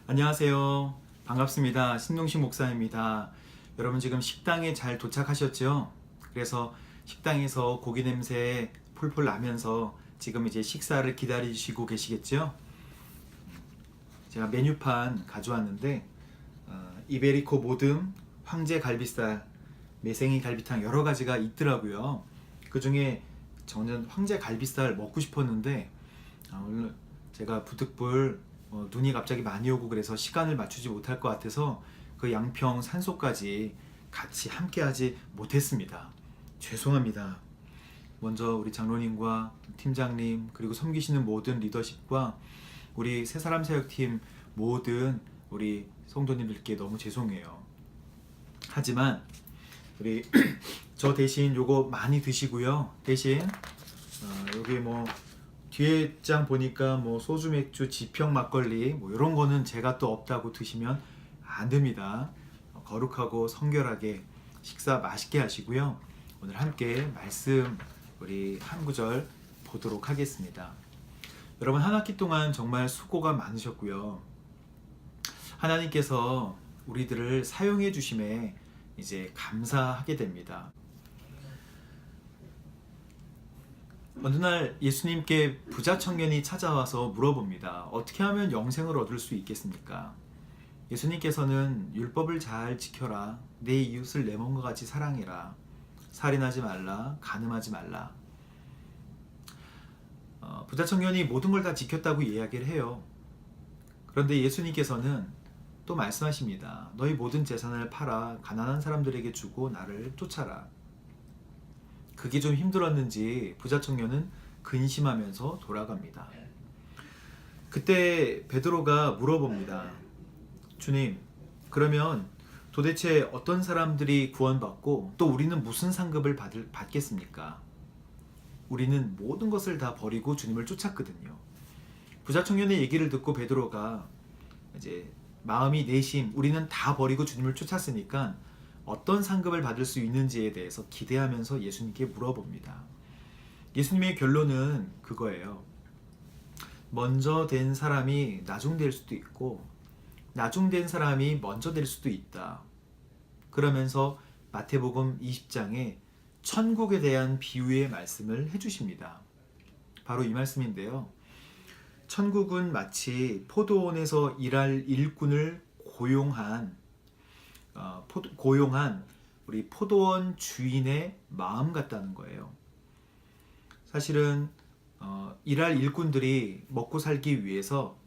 안녕하세요. 반갑습니다. 신동식 목사입니다. 여러분 지금 식당에 잘 도착하셨죠? 그래서 식당에서 고기 냄새 풀풀 나면서 지금 이제 식사를 기다리시고 계시겠죠? 제가 메뉴판 가져왔는데 이베리코 모듬, 황제 갈비살, 매생이 갈비탕 여러 가지가 있더라고요. 그 중에 저는 황제 갈비살 먹고 싶었는데 오늘 제가 부득불 눈이 갑자기 많이 오고 그래서 시간을 맞추지 못할 것 같아서 그 양평 산소까지 같이 함께 하지 못했습니다. 죄송합니다. 먼저 우리 장로님과 팀장님 그리고 섬기시는 모든 리더십과 우리 새사람 사역팀 모든 우리 성도님들께 너무 죄송해요. 하지만 우리 저 대신 요거 많이 드시고요. 대신 여기 뭐 뒤에 장 보니까 뭐 소주, 맥주, 지평, 막걸리 뭐 이런 거는 제가 또 없다고 드시면 안 됩니다. 거룩하고 성결하게 식사 맛있게 하시고요. 오늘 함께 말씀 우리 한 구절 보도록 하겠습니다. 여러분 한 학기 동안 정말 수고가 많으셨고요. 하나님께서 우리들을 사용해 주심에 이제 감사하게 됩니다. 어느 날 예수님께 부자 청년이 찾아와서 물어봅니다. 어떻게 하면 영생을 얻을 수 있겠습니까? 예수님께서는 율법을 잘 지켜라. 내 이웃을 내 몸과 같이 사랑해라. 살인하지 말라. 간음하지 말라. 부자 청년이 모든 걸 다 지켰다고 이야기를 해요. 그런데 예수님께서는 또 말씀하십니다. 너희 모든 재산을 팔아 가난한 사람들에게 주고 나를 쫓아라. 그게 좀 힘들었는지 부자 청년은 근심하면서 돌아갑니다. 그때 베드로가 물어봅니다. 주님, 그러면 도대체 어떤 사람들이 구원받고 또 우리는 무슨 상급을 받겠습니까? 우리는 모든 것을 다 버리고 주님을 쫓았거든요. 부자 청년의 얘기를 듣고 베드로가 이제 마음이 내심 우리는 다 버리고 주님을 쫓았으니까 어떤 상급을 받을 수 있는지에 대해서 기대하면서 예수님께 물어봅니다. 예수님의 결론은 그거예요. 먼저 된 사람이 나중될 수도 있고 나중된 사람이 먼저 될 수도 있다. 그러면서 마태복음 20장에 천국에 대한 비유의 말씀을 해주십니다. 바로 이 말씀인데요. 천국은 마치 포도원에서 일할 일꾼을 고용한 우리 포도원 주인의 마음 같다는 거예요. 사실은 일할 일꾼들이 먹고 살기 위해서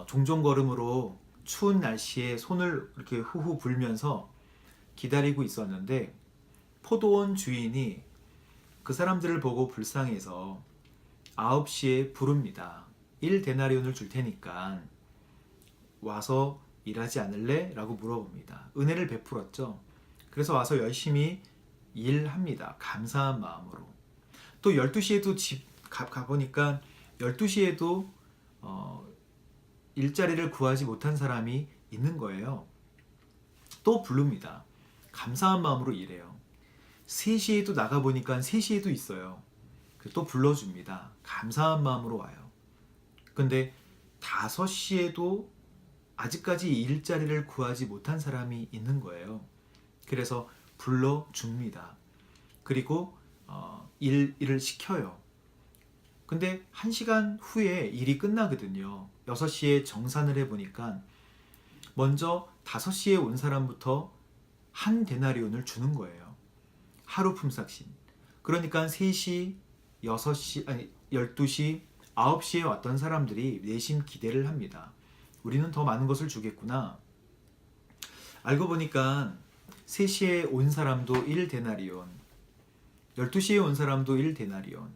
종종 걸음으로 추운 날씨에 손을 이렇게 후후 불면서 기다리고 있었는데 포도원 주인이 그 사람들을 보고 불쌍해서 9시에 부릅니다. 1데나리온을 줄 테니까 와서 일하지 않을래? 라고 물어봅니다. 은혜를 베풀었죠. 그래서 와서 열심히 일합니다. 감사한 마음으로. 또 12시에도 집 가보니까 12시에도 일자리를 구하지 못한 사람이 있는 거예요. 또 부릅니다. 감사한 마음으로 일해요. 3시에도 나가보니까 3시에도 있어요. 또 불러줍니다. 감사한 마음으로 와요. 근데 5시에도 아직까지 일자리를 구하지 못한 사람이 있는 거예요. 그래서 불러줍니다. 그리고 일을 시켜요. 근데 1시간 후에 일이 끝나거든요. 6시에 정산을 해보니까 먼저 5시에 온 사람부터 1데나리온을 주는 거예요. 하루 품삯인. 그러니까 3시, 6시, 12시, 9시에 왔던 사람들이 내심 기대를 합니다. 우리는 더 많은 것을 주겠구나. 알고 보니까 3시에 온 사람도 1데나리온, 12시에 온 사람도 1데나리온,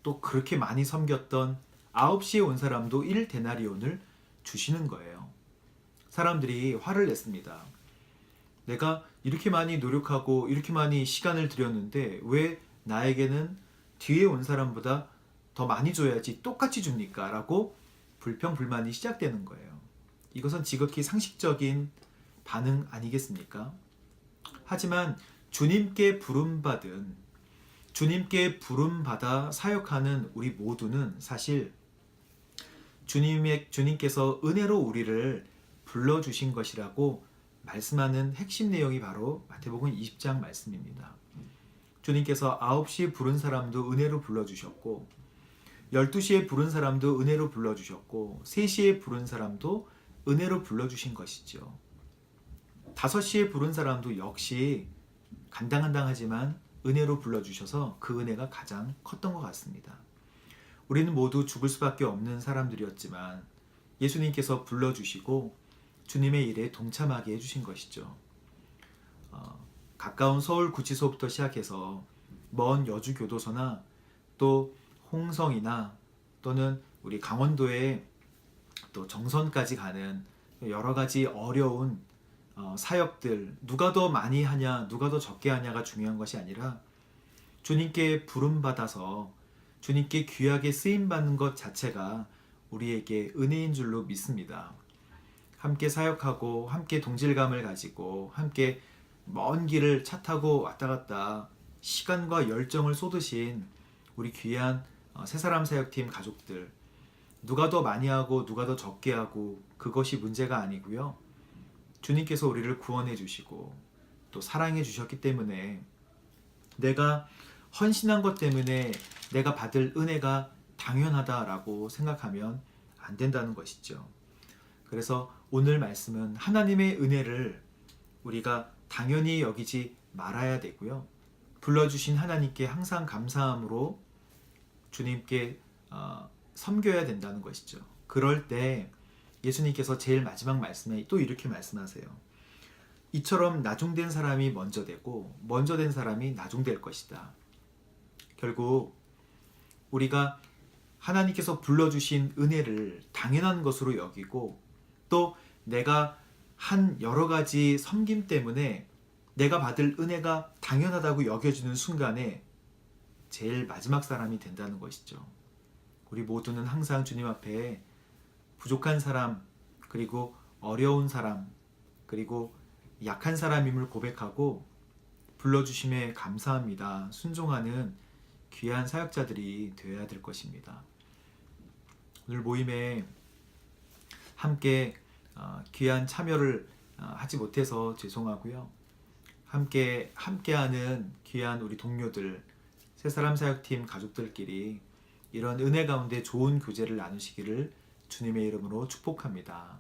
또 그렇게 많이 섬겼던 9시에 온 사람도 1데나리온을 주시는 거예요. 사람들이 화를 냈습니다. 내가 이렇게 많이 노력하고 이렇게 많이 시간을 들였는데 왜 나에게는 뒤에 온 사람보다 더 많이 줘야지 똑같이 줍니까? 라고 불평불만이 시작되는 거예요. 이것은 지극히 상식적인 반응 아니겠습니까? 하지만 주님께 부름받아 사역하는 우리 모두는 사실 주님께서 은혜로 우리를 불러주신 것이라고 말씀하는 핵심 내용이 바로 마태복음 20장 말씀입니다. 주님께서 9시에 부른 사람도 은혜로 불러주셨고 12시에 부른 사람도 은혜로 불러주셨고 3시에 부른 사람도 은혜로 불러주신 것이죠. 5시에 부른 사람도 역시 간당간당하지만 은혜로 불러주셔서 그 은혜가 가장 컸던 것 같습니다. 우리는 모두 죽을 수밖에 없는 사람들이었지만 예수님께서 불러주시고 주님의 일에 동참하게 해주신 것이죠. 가까운 서울 구치소부터 시작해서 먼 여주 교도소나 또 홍성이나 또는 우리 강원도의 또 정선까지 가는 여러 가지 어려운 사역들, 누가 더 많이 하냐 누가 더 적게 하냐가 중요한 것이 아니라 주님께 부름받아서 주님께 귀하게 쓰임받는 것 자체가 우리에게 은혜인 줄로 믿습니다. 함께 사역하고 함께 동질감을 가지고 함께 먼 길을 차 타고 왔다 갔다 시간과 열정을 쏟으신 우리 귀한 새사람 사역팀 가족들, 누가 더 많이 하고 누가 더 적게 하고 그것이 문제가 아니고요. 주님께서 우리를 구원해 주시고 또 사랑해 주셨기 때문에 내가 헌신한 것 때문에 내가 받을 은혜가 당연하다라고 생각하면 안 된다는 것이죠. 그래서 오늘 말씀은 하나님의 은혜를 우리가 당연히 여기지 말아야 되고요. 불러주신 하나님께 항상 감사함으로 주님께 섬겨야 된다는 것이죠. 그럴 때 예수님께서 제일 마지막 말씀에 또 이렇게 말씀하세요. 이처럼 나중된 사람이 먼저 되고 먼저 된 사람이 나중될 것이다. 결국 우리가 하나님께서 불러주신 은혜를 당연한 것으로 여기고 또 내가 한 여러 가지 섬김 때문에 내가 받을 은혜가 당연하다고 여겨지는 순간에 제일 마지막 사람이 된다는 것이죠. 우리 모두는 항상 주님 앞에 부족한 사람, 그리고 어려운 사람, 그리고 약한 사람임을 고백하고 불러주심에 감사합니다. 순종하는 귀한 사역자들이 되어야 될 것입니다. 오늘 모임에 함께 귀한 참여를 하지 못해서 죄송하고요. 함께하는 귀한 우리 동료들, 새사람 사역팀 가족들끼리 이런 은혜 가운데 좋은 교제를 나누시기를 주님의 이름으로 축복합니다.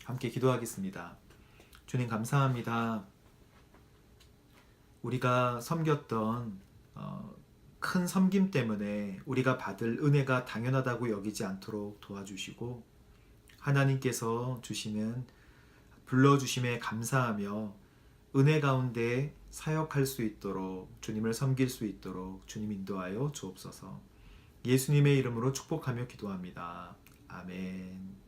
함께 기도하겠습니다. 주님 감사합니다. 우리가 섬겼던 큰 섬김 때문에 우리가 받을 은혜가 당연하다고 여기지 않도록 도와주시고 하나님께서 주시는 불러주심에 감사하며 은혜 가운데 사역할 수 있도록 주님을 섬길 수 있도록 주님 인도하여 주옵소서. 예수님의 이름으로 축복하며 기도합니다. 아멘.